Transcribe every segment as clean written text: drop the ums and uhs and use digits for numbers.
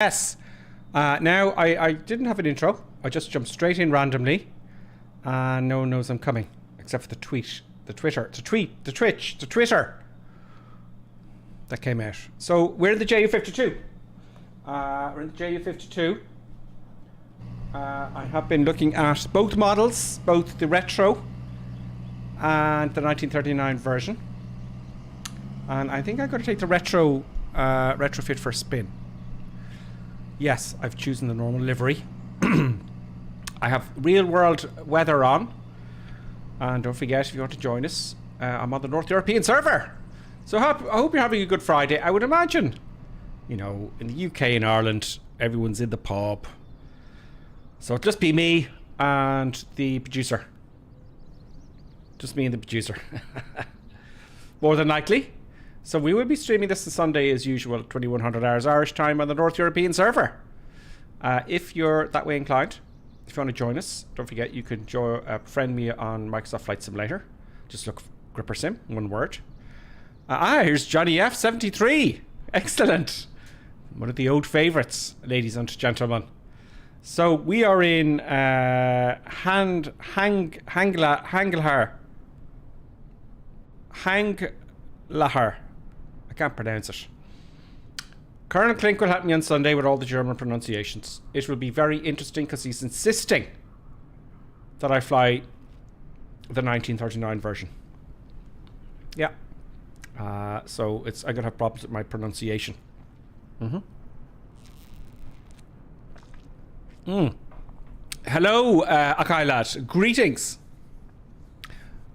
Yes. Now, I didn't have an intro. I just jumped straight in randomly. And no one knows I'm coming. Except for the Twitch. That came out. So, we're in the JU52. We're in the JU52. I have been looking at both models. Both the retro and the 1939 version. And I think I'm going to take the retro retrofit for a spin. Yes, I've chosen the normal livery. I have real world weather on. And don't forget, if you want to join us, I'm on the North European server. So I hope you're having a good Friday. I would imagine, you know, in the UK and Ireland, everyone's in the pub. So it'll just be me and the producer. Just me and the producer. More than likely. So we will be streaming this on Sunday as usual, 2100 hours Irish time on the North European server. If you're that way inclined, if you want to join us, don't forget you can friend me on Microsoft Flight Simulator. Just look for Gripper Sim, one word. Here's Johnny F73. Excellent. One of the old favourites, ladies and gentlemen. So we are in Hanglahar. I can't pronounce it. Colonel Klink will help me on Sunday with all the German pronunciations. It will be very interesting because he's insisting that I fly the 1939 version. Yeah. So I'm gonna have problems with my pronunciation. Hello, Akai lad. Greetings.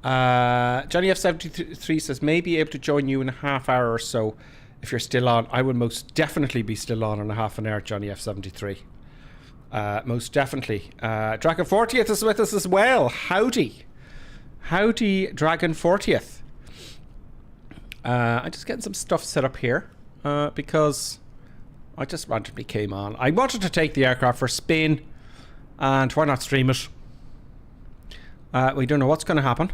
Johnny F73 says maybe able to join you in a half hour or so if you're still on. I will most definitely be still on in a half an hour, Johnny F73. Most definitely. Dragon 40th is with us as well. Howdy. Howdy, Dragon 40th. I'm just getting some stuff set up here because I just randomly came on. I wanted to take the aircraft for a spin, and why not stream it? We don't know what's going to happen.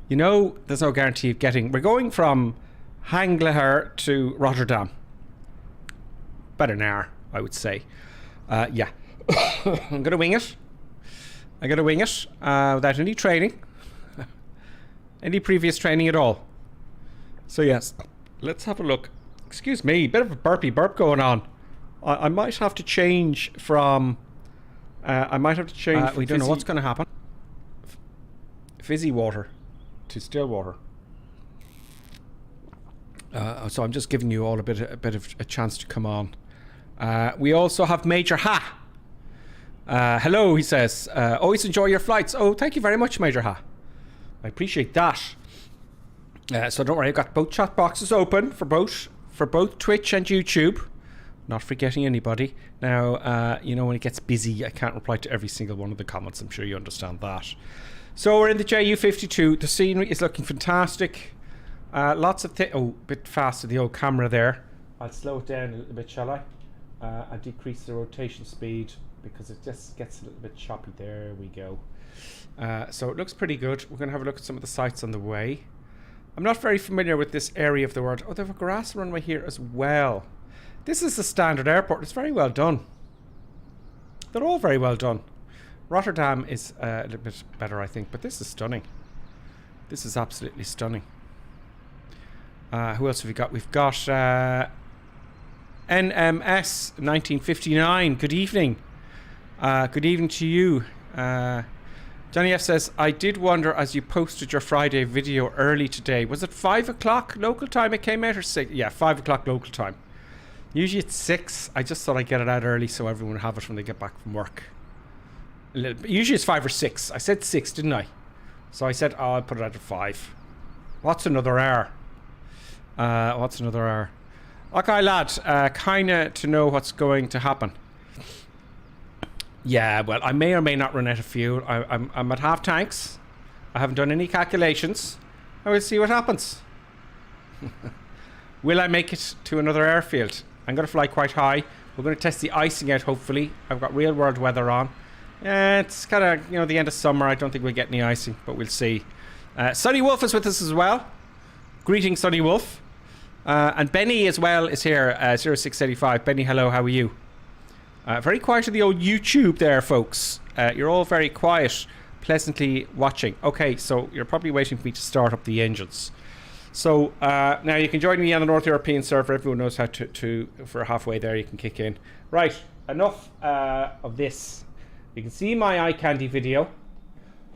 You know, there's no guarantee of getting... We're going from Hanglahar to Rotterdam. About an hour, I would say. Yeah. I'm going to wing it. I'm going to wing it without any training. Any previous training at all. So yes, let's have a look. Excuse me, bit of a burpy burp going on. I might have to change from... we don't know what's going to happen. Fizzy water to still water. So I'm just giving you all a bit of a chance to come on. We also have Major Ha. Hello, he says. Always enjoy your flights. Oh, thank you very much, Major Ha. I appreciate that. So don't worry, I've got both chat boxes open for both Twitch and YouTube. Not forgetting anybody. Now, you know, when it gets busy, I can't reply to every single one of the comments. I'm sure you understand that. So we're in the JU52. The scenery is looking fantastic. Lots of things. Oh, a bit faster, the old camera there. I'll slow it down a little bit, shall I? I'll decrease the rotation speed because it just gets a little bit choppy. There we go. So it looks pretty good. We're going to have a look at some of the sites on the way. I'm not very familiar with this area of the world. Oh, they have a grass runway here as well. This is the standard airport. It's very well done. They're all very well done. Rotterdam is a little bit better, I think, but this is stunning. This is absolutely stunning. Who else have we got? We've got NMS 1959. Good evening. Good evening to you. Johnny F says, I did wonder as you posted your Friday video early today. Was it 5 o'clock local time it came out or 6? Yeah, 5 o'clock local time. Usually it's 6. I just thought I'd get it out early so everyone would have it when they get back from work. Usually it's 5 or 6. I said 6, didn't I? So I said, oh, I'll put it out at 5. What's another hour? What's another hour? Okay, lad, kinda to know what's going to happen. Yeah, well, I may or may not run out of fuel. I'm at half tanks. I haven't done any calculations. I will see what happens. Will I make it to another airfield? I'm going to fly quite high. We're going to test the icing out, hopefully. I've got real world weather on. It's kind of, you know, the end of summer. I don't think we'll get any icing, but we'll see. Sunny Wolf is with us as well. Greetings, Sunny Wolf. And Benny as well is here, 0685. Benny, hello, how are you? Very quiet to the old YouTube there, folks. You're all very quiet, pleasantly watching. Okay, so you're probably waiting for me to start up the engines. So now you can join me on the North European server. Everyone knows how to for halfway there, you can kick in. Right, enough of this. You can see my eye candy video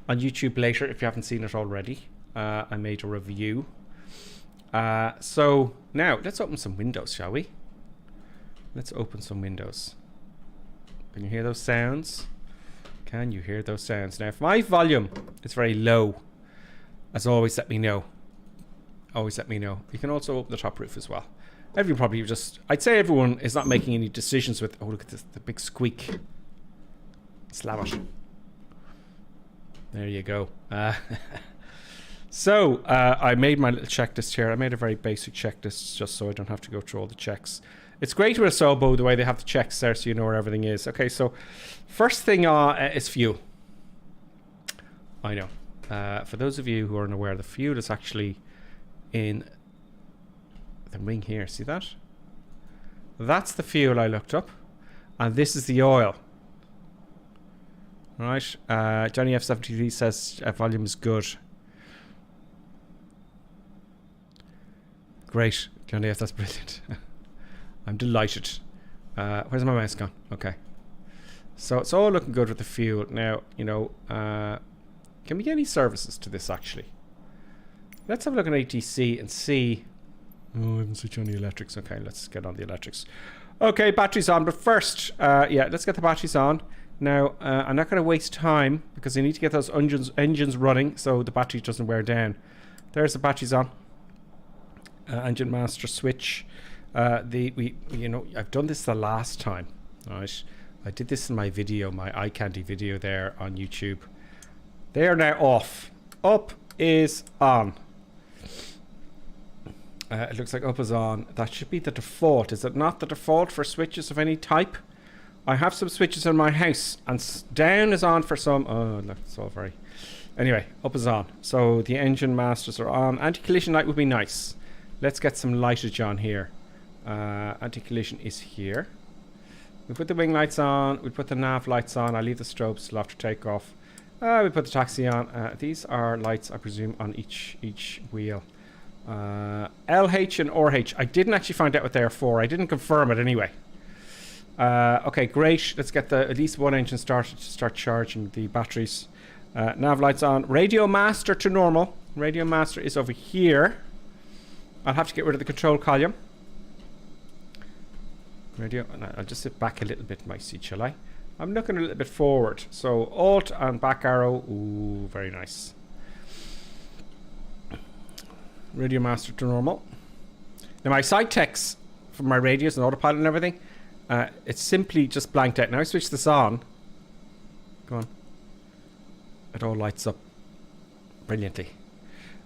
on YouTube later if you haven't seen it already. I made a review. So now let's open some windows, shall we? Let's open some windows. Can you hear those sounds? Can you hear those sounds? Now if my volume is very low, as always, let me know. Always let me know. You can also open the top roof as well. Everyone probably just... I'd say everyone is not making any decisions with... Oh, look at this. The big squeak. Slam it. There you go. So, I made my little checklist here. I made a very basic checklist just so I don't have to go through all the checks. It's great with a Sobo, the way they have the checks there so you know where everything is. Okay, so first thing is fuel. I know. For those of you who aren't aware, the fuel is actually in the wing here. See that? That's the fuel I looked up. And this is the oil. Right. Johnny F73 says volume is good. Great. Johnny F, that's brilliant. I'm delighted. Where's my mouse gone? Okay. So it's all looking good with the fuel. Now, you know, can we get any services to this actually? Let's have a look at ATC and see. Oh, I haven't switched on the electrics. Okay, let's get on the electrics. Okay, batteries on. But first, yeah, let's get the batteries on. Now, I'm not going to waste time because I need to get those engines running so the battery doesn't wear down. There's the batteries on. Engine master switch. You know, I've done this the last time. Right, I did this in my video, my eye candy video there on YouTube. They are now off. Up is on. It looks like up is on. That should be the default. Is it not the default for switches of any type? I have some switches in my house, and down is on for some. Oh, look, it's all very. Anyway, up is on. So the engine masters are on. Anti-collision light would be nice. Let's get some lightage on here. Anti-collision is here. We put the wing lights on. We put the nav lights on. I'll leave the strobes till after takeoff. We put the taxi on. These are lights, I presume, on each wheel. LH and RH. I didn't actually find out what they're for. I didn't confirm it anyway. Okay, great. Let's get at least one engine started to start charging the batteries. Nav lights on. Radio master to normal. Radio master is over here. I'll have to get rid of the control column. Radio. I'll just sit back a little bit in my seat, shall I? I'm looking a little bit forward. So Alt and back arrow. Ooh, very nice. Radio master to normal. Now my side text for my radios and autopilot and everything, it's simply just blanked out. Now I switch this on. Go on. It all lights up brilliantly.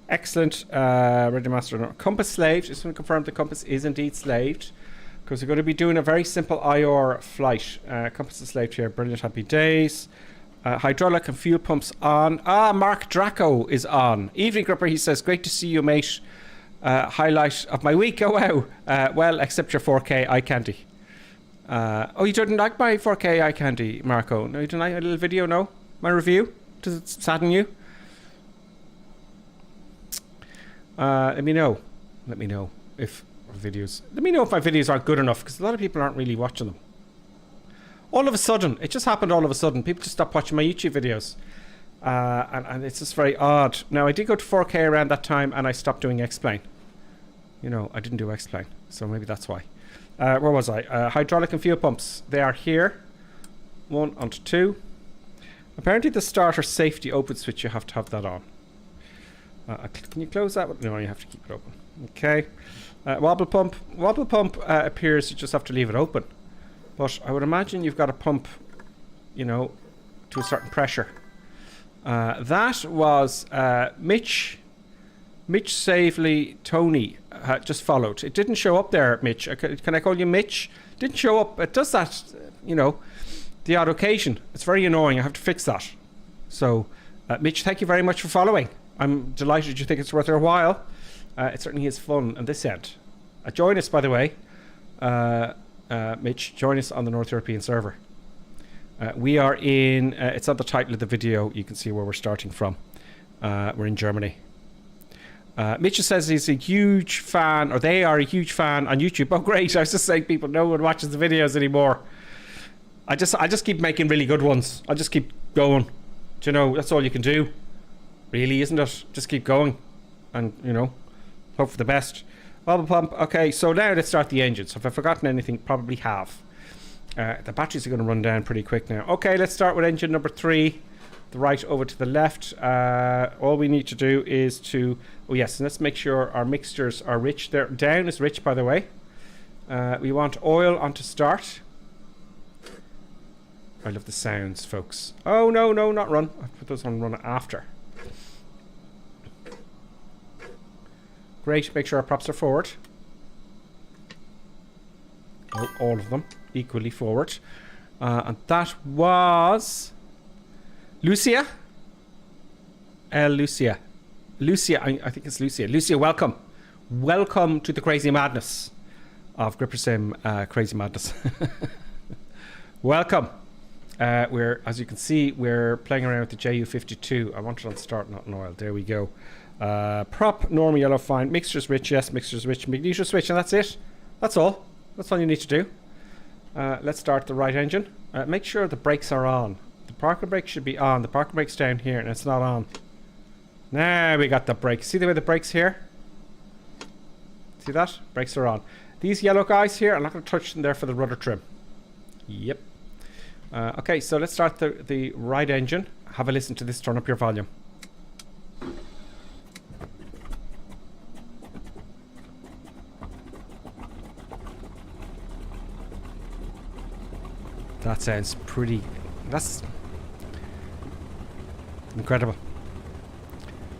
Excellent. Radio master. Compass slaved. Just want to confirm the compass is indeed slaved, because we're going to be doing a very simple IR flight. Compass is slaved here. Brilliant. Happy days. Hydraulic and fuel pumps on. Mark Draco is on. Evening Gripper, he says, great to see you, mate. Highlight of my week. Oh, wow. Well, except your 4K eye candy. Oh, you didn't like my 4K eye candy, Marco? No, you didn't like a little video, no? My review? Does it sadden you? Let me know. Let me know if videos... Let me know if my videos aren't good enough, because a lot of people aren't really watching them. All of a sudden, it just happened all of a sudden. People just stopped watching my YouTube videos. And it's just very odd. Now, I did go to 4K around that time, and I stopped doing X-Plane. You know, I didn't do X-Plane, so maybe that's why. Where was I? Hydraulic and fuel pumps. They are here. 1 onto 2. Apparently, the starter safety open switch, you have to have that on. Can you close that? No, you have to keep it open. Okay. Wobble pump. Wobble pump appears you just have to leave it open. But I would imagine you've got a pump, you know, to a certain pressure. That was Mitch Savely Tony just followed. It didn't show up there, Mitch. Can I call you Mitch? Didn't show up. It does that, you know, the odd occasion. It's very annoying. I have to fix that. So, Mitch, thank you very much for following. I'm delighted you think it's worth your while. It certainly is fun on this end. Join us, by the way. Mitch, join us on the North European server. We are in, it's on the title of the video, you can see where we're starting from. We're in Germany. Mitch says he's a huge fan, or they are a huge fan on YouTube. Oh great, I was just saying people, no one watches the videos anymore. I just keep making really good ones. I just keep going. Do you know, that's all you can do. Really, isn't it? Just keep going. And, you know, hope for the best. Bubble pump. Okay, so now let's start the engine. So if I've forgotten anything, probably have. The batteries are going to run down pretty quick now. Okay, let's start with engine number 3. The right over to the left. All we need to do is to... Oh yes, and let's make sure our mixtures are rich. They're down is rich, by the way. We want oil onto start. I love the sounds, folks. Oh, no, not run. I put those on run after. Great, make sure our props are forward. Oh, all of them equally forward. And that was... Lucia? Lucia. Lucia, I think it's Lucia. Lucia, welcome. Welcome to the crazy madness of Gripper Sim Crazy Madness. Welcome. As you can see, we're playing around with the JU52. I want it on start, not in oil. There we go. Prop, normal, yellow, fine. Mixture's rich, yes, mixture's rich. Magnesia switch, and that's it. That's all. That's all you need to do. Let's start the right engine. Make sure the brakes are on. The parking brake should be on. The parking brake's down here, and it's not on. Now we got the brakes. See the way the brakes here? See that? Brakes are on. These yellow guys here, I'm not going to touch them there for the rudder trim. Yep. Okay, so let's start the right engine. Have a listen to this. Turn up your volume. That sounds pretty... That's incredible.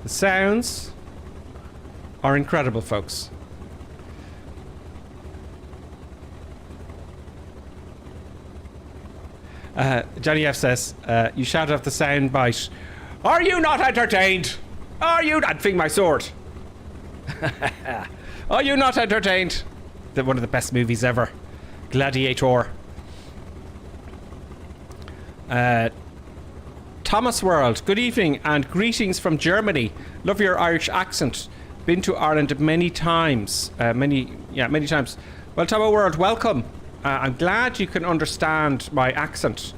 The sounds are incredible, folks. Johnny F says, you shout off the sound bite. Are you not entertained? Are you... I'd fling my sword. Are you not entertained? One of the best movies ever. Gladiator. Thomas World, good evening and greetings from Germany. Love your Irish accent. Been to Ireland many times. Many times. Well, Thomas World, welcome. I'm glad you can understand my accent.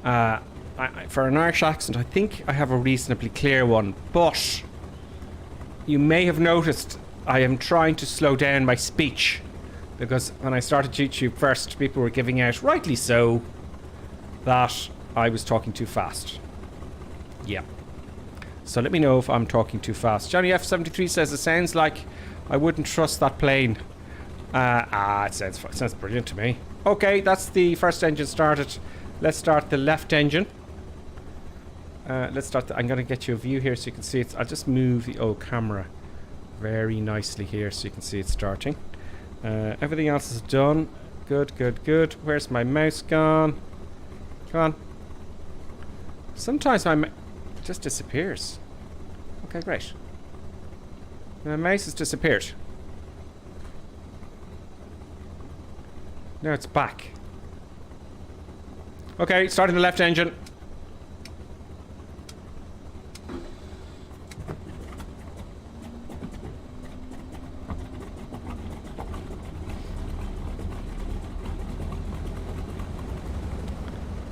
For an Irish accent, I think I have a reasonably clear one, but you may have noticed I am trying to slow down my speech because when I started YouTube first, people were giving out, rightly so, that I was talking too fast. Yeah. So let me know if I'm talking too fast. Johnny F73 says it sounds like I wouldn't trust that plane. It sounds brilliant to me. Okay, that's the first engine started. Let's start the left engine. Let's start I'm going to get you a view here so you can see it. I'll just move the old camera very nicely here so you can see it starting. Everything else is done. Good. Where's my mouse gone? Come on. Sometimes it just disappears. Okay, great. My mouse has disappeared. Now it's back. Okay, starting the left engine.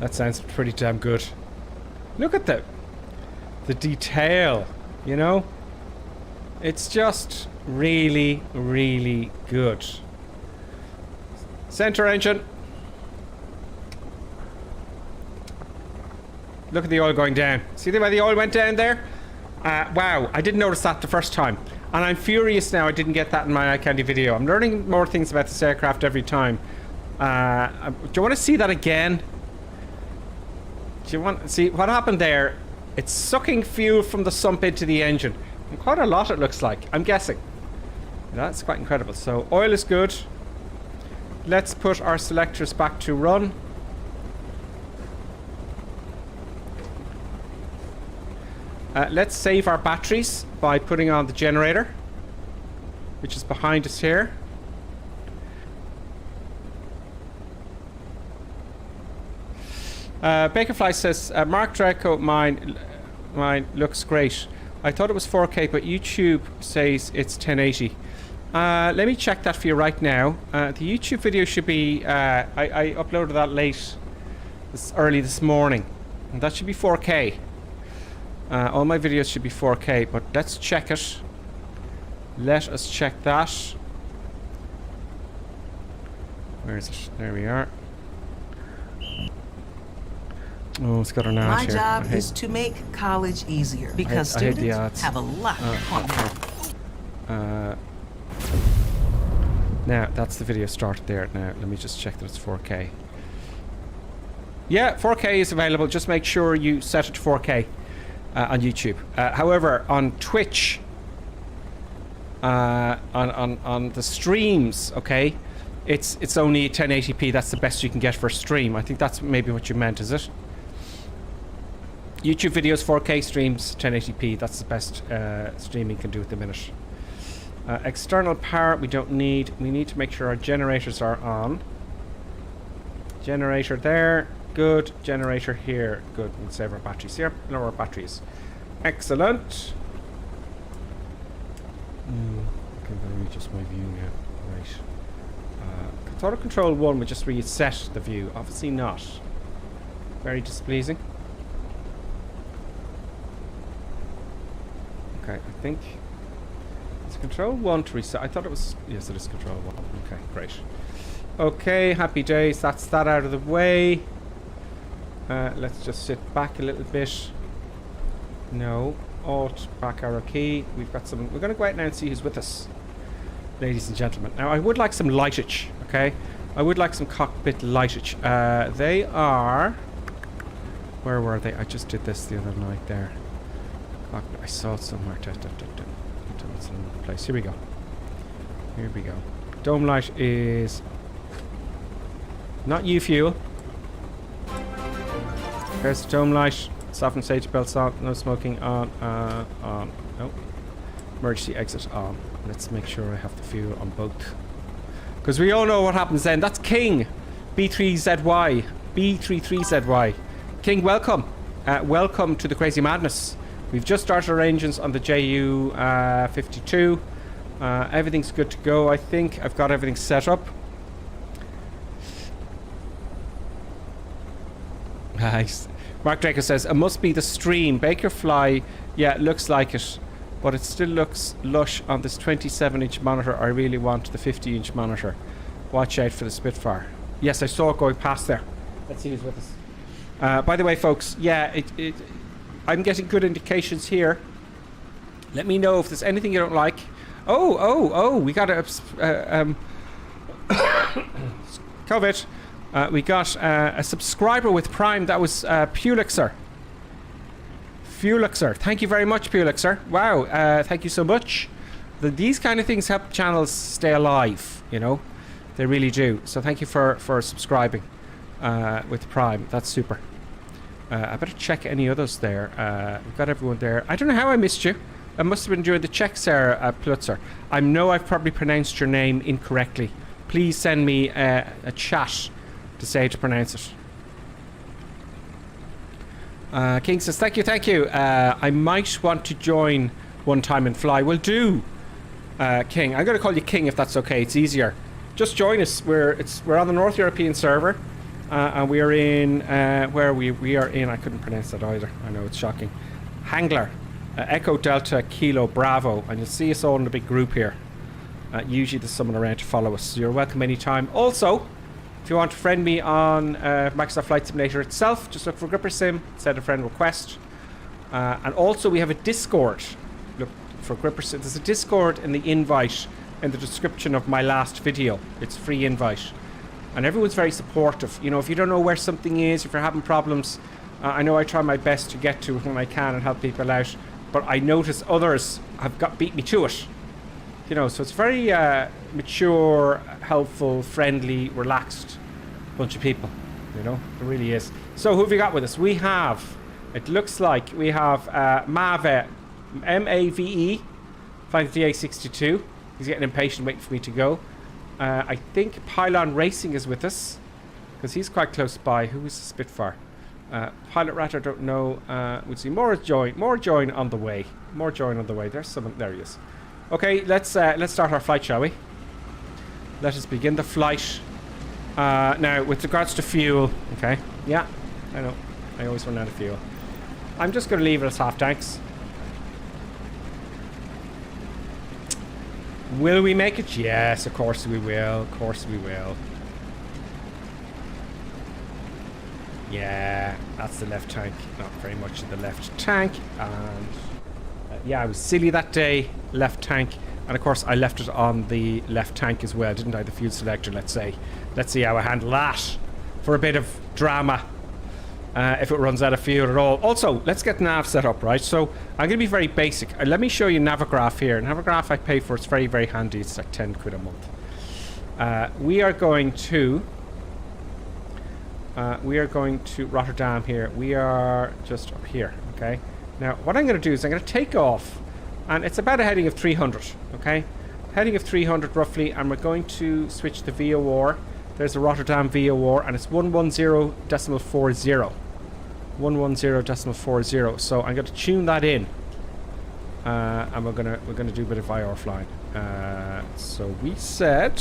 That sounds pretty damn good. Look at the detail, you know? It's just really, really good. Center engine. Look at the oil going down. See the way the oil went down there? Wow, I didn't notice that the first time. And I'm furious now I didn't get that in my iCandy video. I'm learning more things about this aircraft every time. Do you want to see that again? Do you want to see what happened there? It's sucking fuel from the sump into the engine. And quite a lot it looks like, I'm guessing. That's quite incredible. So oil is good. Let's put our selectors back to run. Let's save our batteries by putting on the generator, which is behind us here. Bakerfly says, Mark Draco, mine looks great. I thought it was 4K, but YouTube says it's 1080. Let me check that for you right now. The YouTube video should be, I uploaded that early this morning. And that should be 4K. All my videos should be 4K, but let's check it. Let us check that. Where is it? There we are. Oh, it's got an ad My here. job is to make college easier because I hate the students ads. have a lot on them. Now, that's the video started there. Now, let me just check that it's 4K. Yeah, 4K is available. Just make sure you set it to 4K on YouTube. However, on Twitch, on the streams, okay, it's only 1080p. That's the best you can get for a stream. I think that's maybe what you meant, is it? YouTube videos, 4K streams, 1080p. That's the best streaming can do at the minute. External power we don't need. We need to make sure our generators are on. Generator there. Good. Generator here. Good. We'll save our batteries here. Lower batteries. Excellent. Okay, let me just my view now. Right. Auto control 1 would just reset the view. Obviously not. Very displeasing. Okay, I think it's control 1 to reset. I thought it was, yes, it is control 1. Okay, great. Okay, happy days. That's that out of the way. Let's just sit back a little bit. No, Alt, back arrow key. We've got some. We're going to go out now and see who's with us, ladies and gentlemen. Now, I would like some lightage. Okay, I would like some cockpit lightage. They are. Where were they? I just did this the other night there. I saw it somewhere. It's in another place. Here we go. Here we go. Dome light is not U fuel. There's the dome light. Soften safety belts on. No smoking on. On. No. Emergency exit on. Let's make sure I have the fuel on both. Because we all know what happens then. That's King. B3ZY. B33ZY. King, welcome. Welcome to the Crazy Madness. We've just started our engines on the JU 52. Everything's good to go, I think. I've got everything set up. Nice. Mark Draco says, it must be the stream. Bakerfly, yeah, it looks like it. But it still looks lush on this 27-inch monitor. I really want the 50-inch monitor. Watch out for the Spitfire. Yes, I saw it going past there. Let's see who's with us. By the way, folks, yeah, I'm getting good indications here. Let me know if there's anything you don't like. Oh, we got a COVID. We got a subscriber with Prime. That was Pulixer. Thank you very much, Pulixer. Wow, thank you so much. These kind of things help channels stay alive, you know. They really do. So thank you for subscribing with Prime. That's super. I better check any others there. We've got everyone there. I don't know how I missed you. I must have been during the check, Sarah Plutzer. I know I've probably pronounced your name incorrectly. Please send me a chat to say to pronounce it. King says, thank you. I might want to join one time and fly. Will do, King. I'm going to call you King if that's okay. It's easier. Just join us. We're on the North European server. And we are in, where we are in, I couldn't pronounce that either. I know, it's shocking. Hangler, Echo Delta Kilo Bravo. And you'll see us all in a big group here. Usually there's someone around to follow us. So you're welcome anytime. Also, if you want to friend me on Microsoft Flight Simulator itself, just look for Gripper Sim, send a friend request. And also we have a Discord. Look for Gripper Sim. There's a Discord in the invite in the description of my last video. It's a free invite. And everyone's very supportive. You know, if you don't know where something is, if you're having problems, I know I try my best to get to it when I can and help people out. But I notice others have beat me to it. You know, so it's very mature, helpful, friendly, relaxed bunch of people. You know, it really is. So who have we got with us? We have, it looks like we have Mave, M-A-V-E, flying the DA62. He's getting impatient waiting for me to go. I think Pylon Racing is with us because he's quite close by. Who is the Spitfire? Pilot rat, I don't know. We'll see more join on the way. More join on the way. There's someone. There he is. Okay, let's start our flight, shall we? Let us begin the flight. Now, with regards to fuel, okay. Yeah, I know. I always run out of fuel. I'm just going to leave it as half tanks. Will we make it? Yes, of course we will. Of course we will. Yeah, that's the left tank. Not very much of the left tank. And yeah, I was silly that day. Left tank. And of course, I left it on the left tank as well, didn't I? The fuel selector, let's say. Let's see how I handle that for a bit of drama. If it runs out of fuel at all. Also, let's get nav set up, right? So, I'm going to be very basic. Let me show you Navigraph here. Navigraph I pay for. It's very, very handy. It's like 10 quid a month. We are going to Rotterdam here. We are just up here, okay? Now, what I'm going to do is I'm going to take off. And it's about a heading of 300, okay? Heading of 300 roughly. And we're going to switch the VOR. There's a Rotterdam VOR, and it's 110.40. 110.40. So I'm going to tune that in, and we're gonna do a bit of IR flying. So we said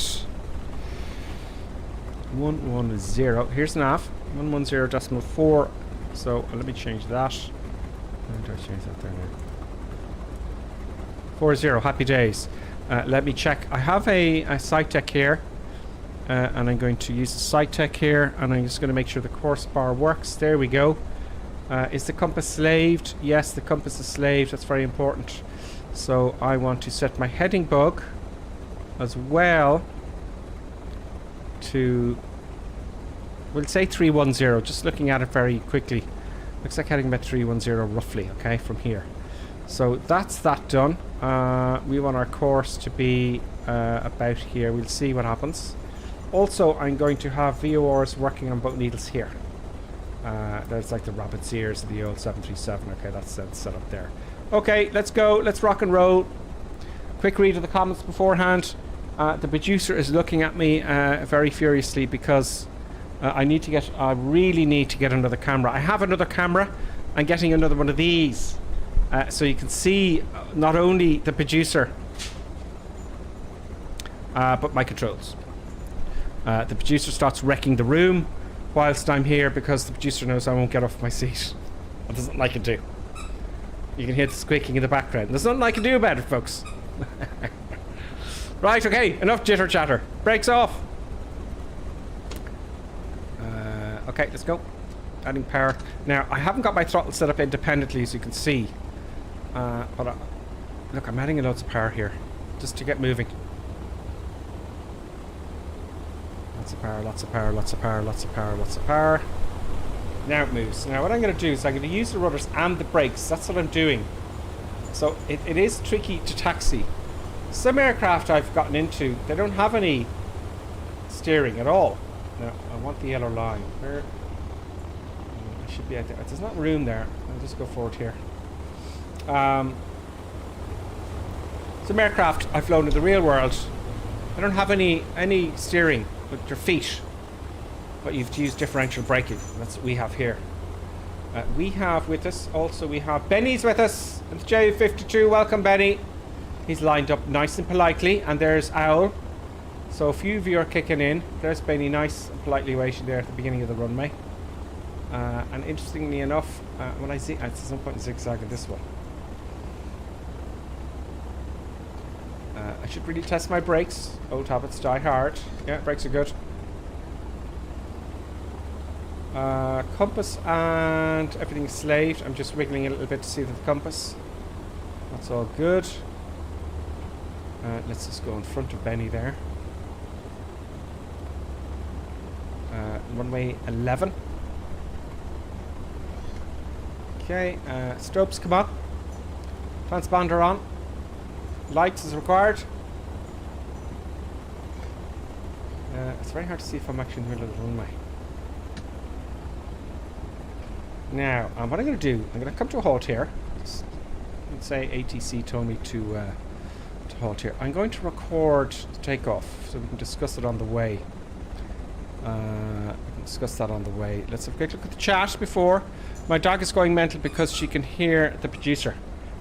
110. Here's nav 110.4. So let me change that. How do I change that there now? 40. Happy days. Let me check. I have a site tech here. And I'm going to use the site tech here, and I'm just going to make sure the course bar works. There we go. Is the compass slaved? Yes, the compass is slaved. That's very important. So I want to set my heading bug as well to, we'll say 310. Just looking at it very quickly. Looks like heading about 310 roughly, okay, from here. So that's that done. We want our course to be about here. We'll see what happens. Also, I'm going to have VORs working on boat needles here. There's like the rabbit's ears of the old 737. Okay, that's set up there. Okay, let's go. Let's rock and roll. Quick read of the comments beforehand. The producer is looking at me very furiously because I really need to get another camera. I have another camera. I'm getting another one of these. So you can see not only the producer, but my controls. The producer starts wrecking the room whilst I'm here because the producer knows I won't get off my seat. What does nothing I can do. You can hear the squeaking in the background. There's nothing I can do about it, folks. Right, okay, enough jitter chatter. Brakes off. Okay, let's go. Adding power. Now, I haven't got my throttle set up independently, as you can see. But look, I'm adding loads of power here just to get moving. Lots of power, lots of power, lots of power, lots of power, lots of power. Now it moves. Now what I'm going to do is I'm going to use the rudders and the brakes. That's what I'm doing. So it is tricky to taxi. Some aircraft I've gotten into, they don't have any steering at all. Now I want the yellow line. Where? I should be out there. There's not room there. I'll just go forward here. Some aircraft I've flown in the real world, they don't have any steering with your feet, but you've to use differential braking. That's what we have here. We have with us also, we have Benny's with us. It's J52. Welcome, Benny. He's lined up nice and politely, and there's Owl. So a few of you are kicking in. There's Benny, nice and politely waiting there at the beginning of the runway. And interestingly enough, when I see, at some point zigzag in this one. I should really test my brakes. Old habits die hard. Yeah, brakes are good. Compass and everything is slaved. I'm just wiggling a little bit to see the compass. That's all good. Let's just go in front of Benny there. Runway 11. Okay, strobes come on. Transponder on. Lights is required. It's very hard to see if I'm actually in the middle of the runway. Now, what I'm going to do, I'm going to come to a halt here. Let's say ATC told me to halt here. I'm going to record the takeoff so we can discuss it on the way. discuss that on the way. Let's have a quick look at the chat before. My dog is going mental because she can hear the producer.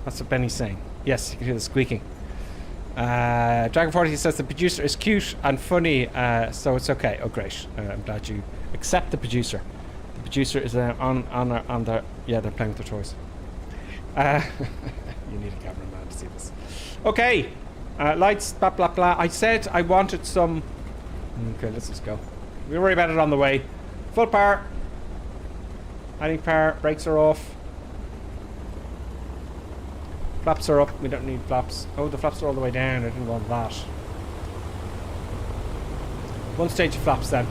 That's what Benny's saying. Yes, you can hear the squeaking. Dragon 40 says the producer is cute and funny, so it's okay. Oh, great. I'm glad you accept the producer. The producer is on the... Yeah, they're playing with their toys. You need a cameraman to see this. Okay. Lights, blah, blah, blah. I said I wanted some... Okay, let's just go. We'll worry about it on the way. Full power. Adding power. Brakes are off. Flaps are up. We don't need flaps. Oh, the flaps are all the way down. I didn't want that. One stage of flaps then.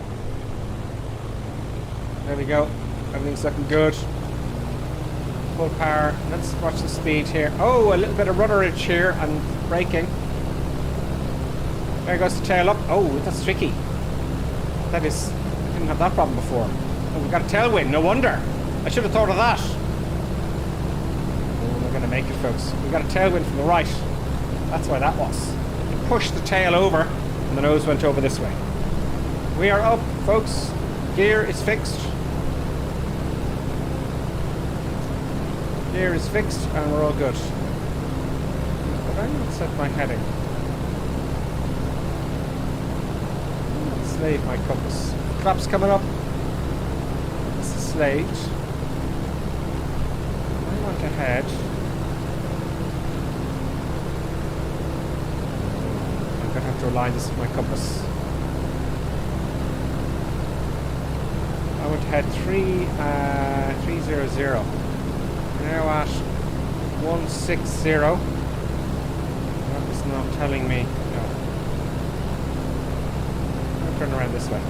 There we go. Everything's looking good. Full power. Let's watch the speed here. Oh, a little bit of rudderage here and braking. There goes the tail up. Oh, that's tricky. That is... I didn't have that problem before. Oh, we've got a tailwind. No wonder. I should have thought of that. Oh, we're going to make it, folks. We've got a tailwind from the right. That's why that was. You pushed the tail over and the nose went over this way. We are up, folks. Gear is fixed. Gear is fixed and we're all good. But I'm not set my heading. Slate my compass. Flaps coming up. This is slate. I want to head. I'm going to have to align this with my compass. I want to head 300. Now at 160. That is not telling me. No. Turn around this way.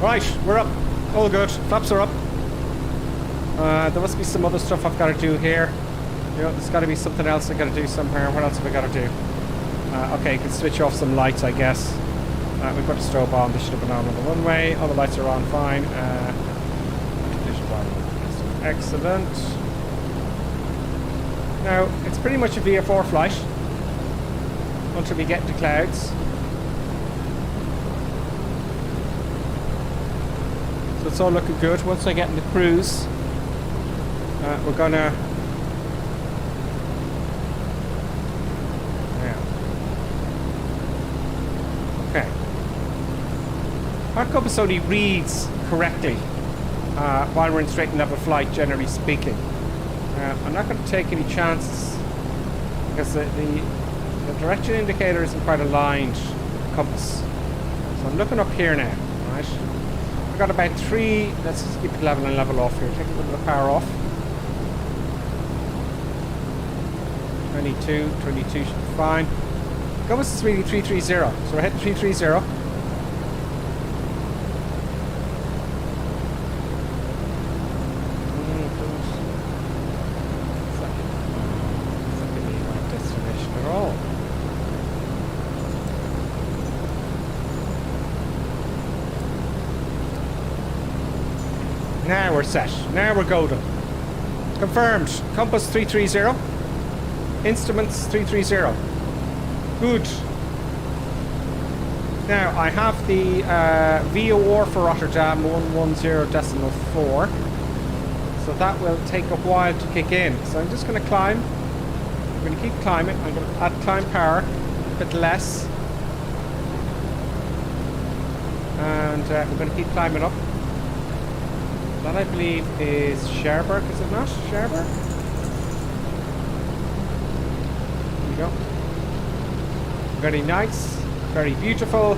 Right, we're up. All good. Flaps are up. There must be some other stuff I've got to do here. You know, there's got to be something else I've got to do somewhere. What else have I got to do? Okay, you can switch off some lights, I guess. We've got a strobe on. This should have been on the runway. All the lights are on fine. Excellent. Now, it's pretty much a VFR flight until we get into clouds. So it's all looking good. Once I get into cruise, we're gonna... Yeah. Okay. Our compass only reads correctly while we're in straight and level flight, generally speaking. I'm not going to take any chances because the direction indicator isn't quite aligned with the compass. So I'm looking up here now, right? I've got about 3, let's just keep it level and level off here. Take a little bit of power off. 22 should be fine. Compass is reading 330, so we're hitting 330. Now we're set. Now we're golden. Confirmed. Compass 330. Instruments 330. Good. Now I have the VOR for Rotterdam 110.4. So that will take a while to kick in. So I'm just going to climb. I'm going to keep climbing. I'm going to add climb power a bit less. And we're going to keep climbing up. That I believe is Cherbourg, is it not? Cherbourg? There we go. Very nice, very beautiful,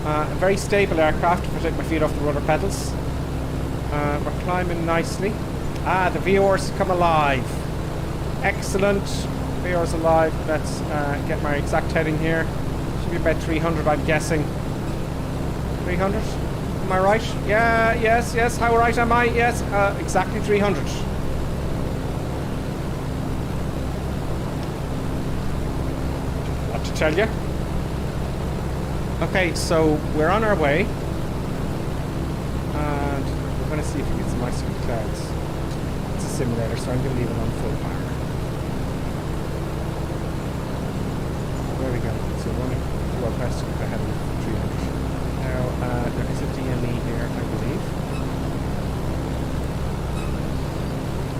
a very stable aircraft if I take my feet off the rudder pedals. We're climbing nicely. The VOR's come alive. Excellent. VOR's alive. Let's get my exact heading here. Should be about 300, I'm guessing. 300? Am I right? Yeah, yes. How right am I? Yes, exactly 300. What to tell you? Okay, so we're on our way. And we're going to see if we get some ice cream clouds. It's a simulator, so I'm going to leave it on full power. There we go. So running well pressed ahead of 300. Now there is a DME here, I believe.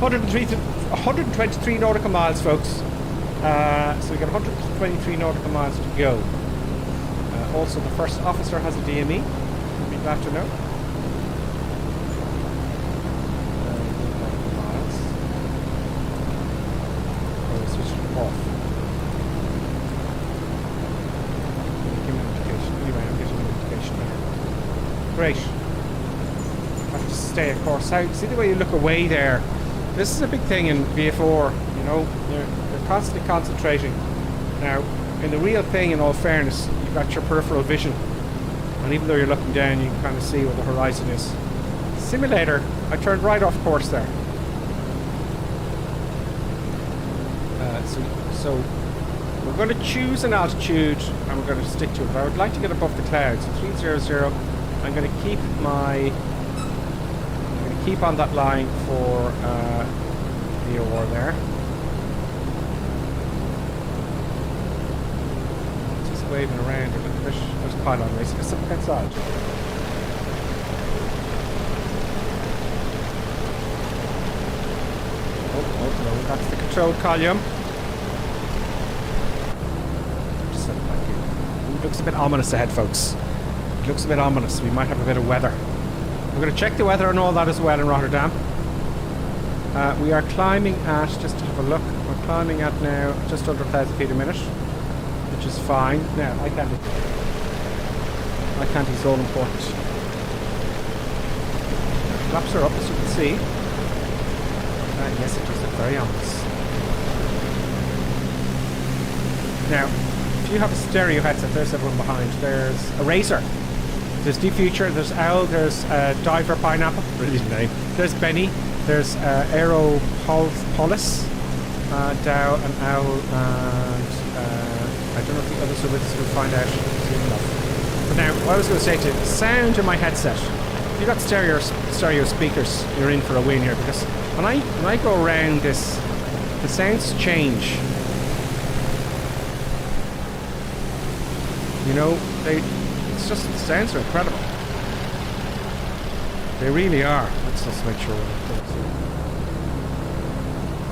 123 nautical miles, folks. So we got 123 nautical miles to go. Also, the first officer has a DME. You'll be glad to know. Miles. Oh, switch it off. Give me an indication. Anyway, I'm getting an indication there. Great. I have to stay, of course, out. See the way you look away there? This is a big thing in VF4. You know, you're constantly concentrating. Now, in the real thing, in all fairness, you've got your peripheral vision, and even though you're looking down, you can kind of see where the horizon is. Simulator, I turned right off course there. So we're going to choose an altitude, and we're going to stick to it. But I would like to get above the clouds. So 300. I'm going to keep on that line for the OR there. Waving around a little bit. There's a pylon racing. Let's look outside. Oh, no, that's the control column. Just set it back here. It looks a bit ominous ahead, folks. It looks a bit ominous. We might have a bit of weather. We're going to check the weather and all that as well in Rotterdam. We are climbing at, just to have a look, we're climbing at now just under 1,000 feet a minute. Which is fine. Now, I can't is all important. Flaps are up, as you can see. Yes, it does look very ominous. Now, if you have a stereo headset, there's everyone behind. There's a Razor. There's Deep Future, there's Owl, there's Diver Pineapple, brilliant name. There's Benny, there's Aero Polis, Dow and Owl, and I don't know if the others are with us, we'll find out soon enough. But now, what I was going to say to you, the sound in my headset, if you've got stereo speakers, you're in for a win here, because when I go around this, the sounds change. You know, it's just, the sounds are incredible. They really are. Let's just make sure we're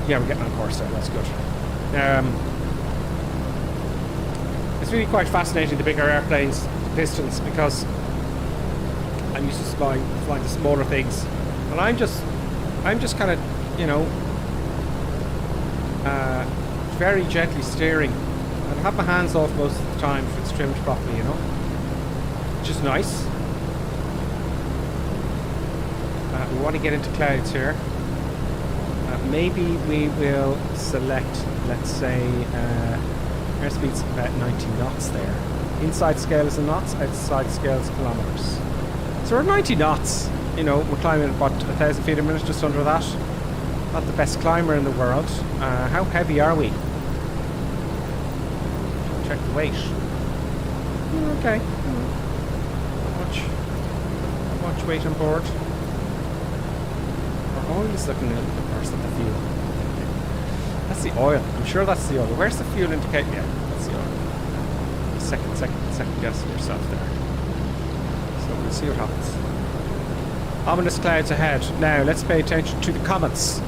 yeah, we're getting on course there, that's good. It's really quite fascinating, the bigger airplanes, the pistons, because I'm used to flying the smaller things, and I'm just kind of, you know, very gently steering. I have my hands off most of the time if it's trimmed properly, you know, which is nice. We want to get into clouds here. Maybe we will select, let's say, airspeed's about 90 knots there. Inside scale is in knots, outside scale is kilometers. So we're 90 knots. You know, we're climbing about 1,000 feet a minute, just under that. Not the best climber in the world. How heavy are we? Check the weight. Okay. Not much weight on board. We're always looking a little bit worse at the fuel. That's the oil. I'm sure that's the oil. Where's the fuel indicator? Yeah, that's the oil. Second guessing yourself there. So we'll see what happens. Ominous clouds ahead. Now let's pay attention to the comments.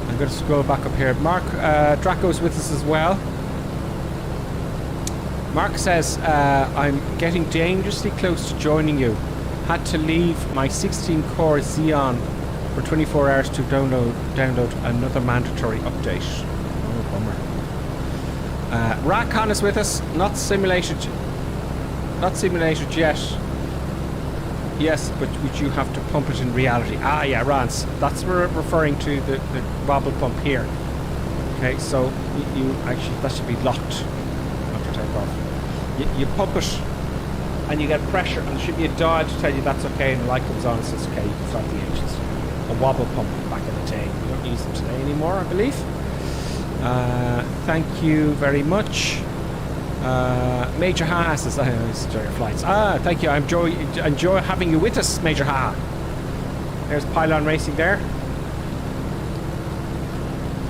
I'm going to scroll back up here. Mark Draco's with us as well. Mark says, I'm getting dangerously close to joining you. Had to leave my 16-core Xeon for 24 hours to download another mandatory update. Oh, bummer. Rakon is with us. Not simulated yet. Yes, but would you have to pump it in reality? Ah, yeah, Rance. That's referring to the wobble pump here. Okay, so you actually, that should be locked after takeoff. You pump it and you get pressure, and there should be a dial to tell you that's okay, and the light comes on and says okay, you can start the engines. A wobble pump back in the day. We don't use them today anymore, I believe. Thank you very much. Major Ha says, enjoy your flights. Thank you. I enjoy having you with us, Major Ha. There's pylon racing there.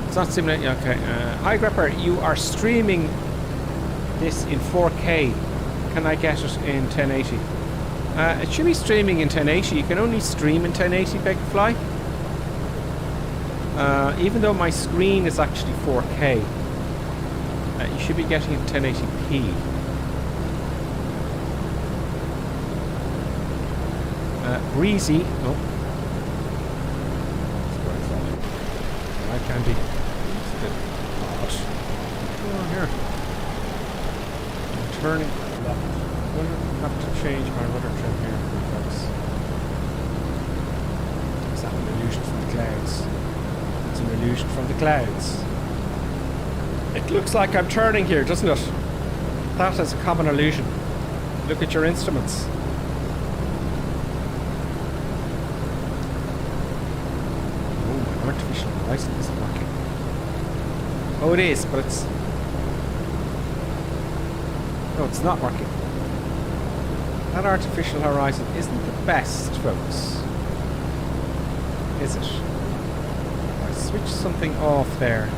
It's not simulating. Okay. Hi Grepper, you are streaming this in 4K. Can I get it in 1080? It should be streaming in 1080. You can only stream in 1080, Bigfly. Even though my screen is actually 4K, you should be getting it in 1080p. Breezy. Oh. Right, Candy. It's a bit odd. Oh, here. I'm turning left. We'll have to change my rudder trim here, folks. Is that an illusion from the clouds? It's an illusion from the clouds. It looks like I'm turning here, doesn't it? That is a common illusion. Look at your instruments. Artificial horizon isn't working. Oh, it is, but it's... No, it's not working. That artificial horizon isn't the best, folks. Is it? I switched something off there.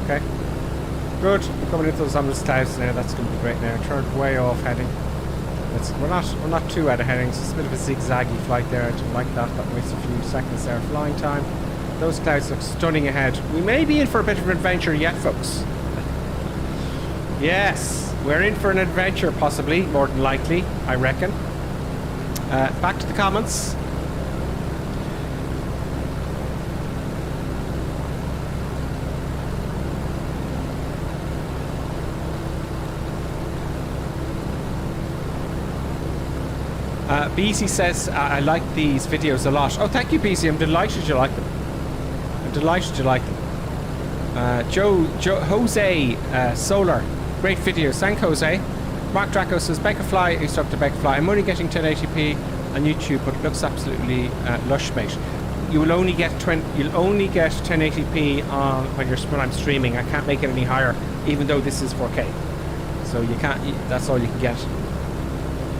Okay. Good. We're coming into those ominous clouds now. That's going to be great now. Turned way off heading. We're not too out of headings. It's a bit of a zigzaggy flight there. I didn't like that. That wastes a few seconds there. Flying time. Those clouds look stunning ahead. We may be in for a bit of an adventure yet, folks. Yes, we're in for an adventure, possibly, more than likely, I reckon. Back to the comments. BC says, I like these videos a lot. Oh, thank you, BC. I'm delighted you like them. I'm delighted you like them. Jose Solar, great videos. Thank Jose. Mark Draco says, Beckerfly, instructor Beckerfly. I'm only getting 1080p on YouTube, but it looks absolutely lush, mate. You will only get 1080p on when I'm streaming. I can't make it any higher, even though this is 4K. So you can't. That's all you can get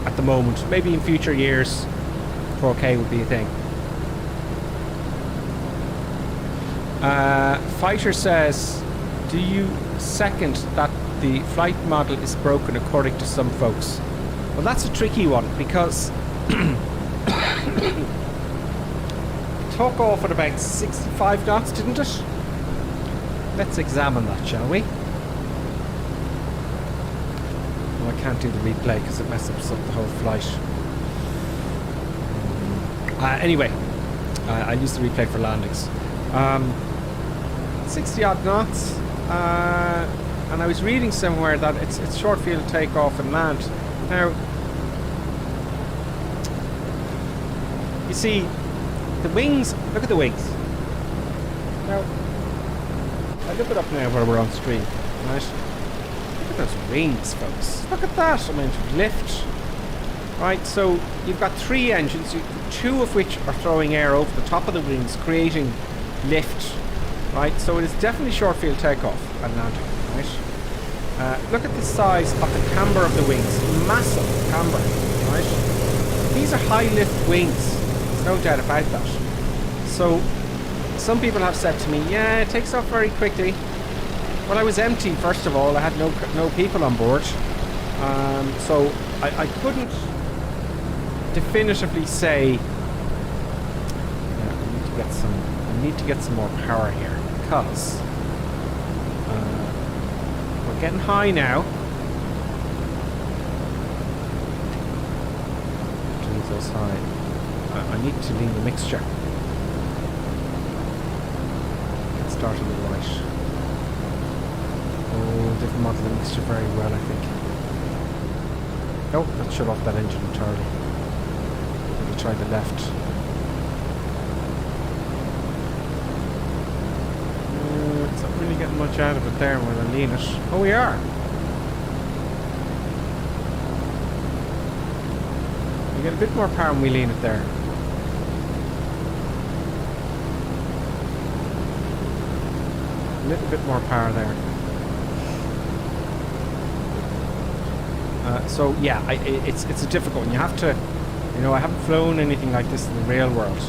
at the moment. Maybe in future years 4K would be a thing. Fighter says, do you second that the flight model is broken according to some folks? Well, that's a tricky one, because took off at about 65 knots, didn't it? Let's examine that, shall we? I can't do the replay because it messes up the whole flight. Anyway, I use the replay for landings. 60 odd knots, and I was reading somewhere that it's short field takeoff and land. Now, you see, the wings. Look at the wings. Now, I look it up now while we're on stream, right? Those wings, folks. Look at that amount of lift. Right, so you've got 3 engines, 2 of which are throwing air over the top of the wings, creating lift. Right, so it is definitely short field takeoff and landing. Right. Look at the size of the camber of the wings. Massive camber. Right. These are high lift wings. There's no doubt about that. So some people have said to me, yeah, it takes off very quickly. Well, I was empty, first of all. I had no people on board. So I couldn't definitively say, I need to get some more power here, because we're getting high now. To leave those high. I need to lean the mixture. Get started with right. Oh, they've modeled the mixture very well, I think. Nope, let's shut off that engine entirely. We'll try the left. It's not really getting much out of it there when I lean it. Oh, we are! We get a bit more power when we lean it there. little bit more power there. So yeah, it's a difficult one. You have to, you know, I haven't flown anything like this in the real world.